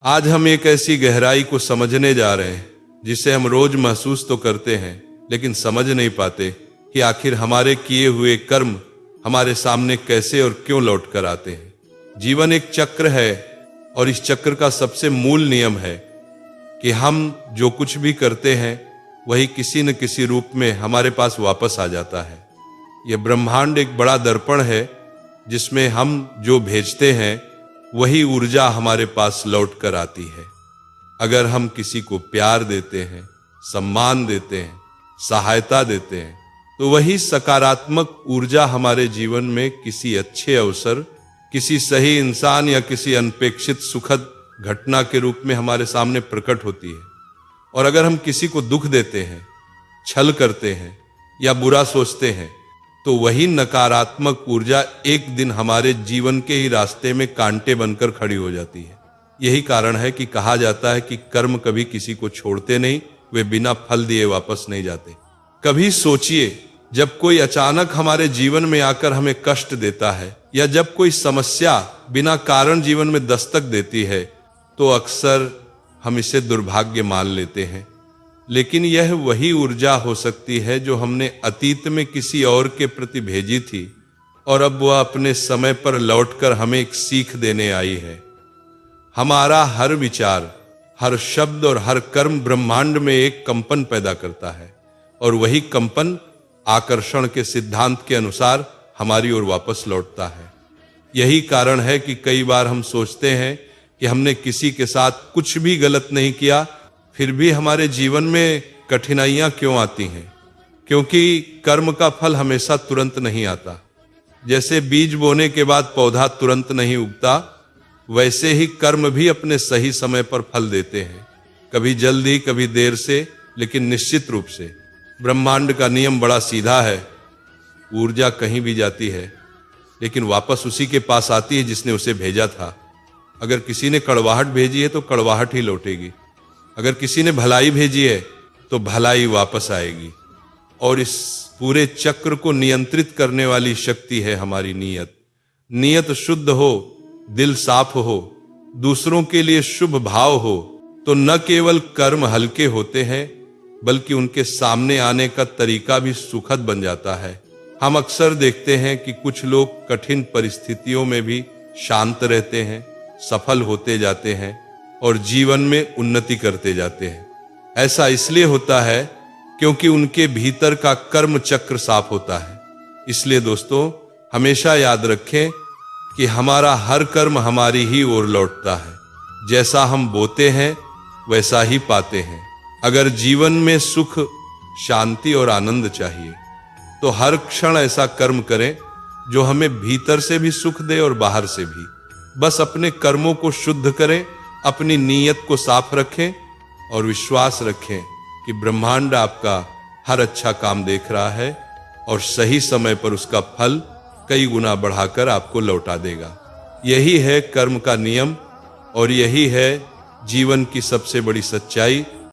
आज हम एक ऐसी गहराई को समझने जा रहे हैं जिसे हम रोज महसूस तो करते हैं लेकिन समझ नहीं पाते कि आखिर हमारे किए हुए कर्म हमारे सामने कैसे और क्यों लौट कर आते हैं। जीवन एक चक्र है और इस चक्र का सबसे मूल नियम है कि हम जो कुछ भी करते हैं वही किसी न किसी रूप में हमारे पास वापस आ जाता है। यह ब्रह्मांड एक बड़ा दर्पण है जिसमें हम जो भेजते हैं वही ऊर्जा हमारे पास लौट कर आती है। अगर हम किसी को प्यार देते हैं, सम्मान देते हैं, सहायता देते हैं तो वही सकारात्मक ऊर्जा हमारे जीवन में किसी अच्छे अवसर, किसी सही इंसान या किसी अनपेक्षित सुखद घटना के रूप में हमारे सामने प्रकट होती है। और अगर हम किसी को दुख देते हैं, छल करते हैं या बुरा सोचते हैं तो वही नकारात्मक ऊर्जा एक दिन हमारे जीवन के ही रास्ते में कांटे बनकर खड़ी हो जाती है। यही कारण है कि कहा जाता है कि कर्म कभी किसी को छोड़ते नहीं, वे बिना फल दिए वापस नहीं जाते। कभी सोचिए, जब कोई अचानक हमारे जीवन में आकर हमें कष्ट देता है या जब कोई समस्या बिना कारण जीवन में दस्तक देती है तो अक्सर हम इसे दुर्भाग्य मान लेते हैं। लेकिन यह वही ऊर्जा हो सकती है जो हमने अतीत में किसी और के प्रति भेजी थी और अब वह अपने समय पर लौटकर हमें एक सीख देने आई है। हमारा हर विचार, हर शब्द और हर कर्म ब्रह्मांड में एक कंपन पैदा करता है और वही कंपन आकर्षण के सिद्धांत के अनुसार हमारी ओर वापस लौटता है। यही कारण है कि कई बार हम सोचते हैं कि हमने किसी के साथ कुछ भी गलत नहीं किया, फिर भी हमारे जीवन में कठिनाइयां क्यों आती हैं? क्योंकि कर्म का फल हमेशा तुरंत नहीं आता। जैसे बीज बोने के बाद पौधा तुरंत नहीं उगता, वैसे ही कर्म भी अपने सही समय पर फल देते हैं, कभी जल्दी कभी देर से, लेकिन निश्चित रूप से। ब्रह्मांड का नियम बड़ा सीधा है। ऊर्जा कहीं भी जाती है लेकिन वापस उसी के पास आती है जिसने उसे भेजा था। अगर किसी ने कड़वाहट भेजी है तो कड़वाहट ही लौटेगी, अगर किसी ने भलाई भेजी है तो भलाई वापस आएगी। और इस पूरे चक्र को नियंत्रित करने वाली शक्ति है हमारी नीयत। नीयत शुद्ध हो, दिल साफ हो, दूसरों के लिए शुभ भाव हो तो न केवल कर्म हल्के होते हैं बल्कि उनके सामने आने का तरीका भी सुखद बन जाता है। हम अक्सर देखते हैं कि कुछ लोग कठिन परिस्थितियों में भी शांत रहते हैं, सफल होते जाते हैं और जीवन में उन्नति करते जाते हैं। ऐसा इसलिए होता है क्योंकि उनके भीतर का कर्म चक्र साफ होता है। इसलिए दोस्तों, हमेशा याद रखें कि हमारा हर कर्म हमारी ही ओर लौटता है। जैसा हम बोते हैं वैसा ही पाते हैं। अगर जीवन में सुख, शांति और आनंद चाहिए तो हर क्षण ऐसा कर्म करें जो हमें भीतर से भी सुख दे और बाहर से भी। बस अपने कर्मों को शुद्ध करें, अपनी नीयत को साफ रखें और विश्वास रखें कि ब्रह्मांड आपका हर अच्छा काम देख रहा है और सही समय पर उसका फल कई गुना बढ़ाकर आपको लौटा देगा। यही है कर्म का नियम और यही है जीवन की सबसे बड़ी सच्चाई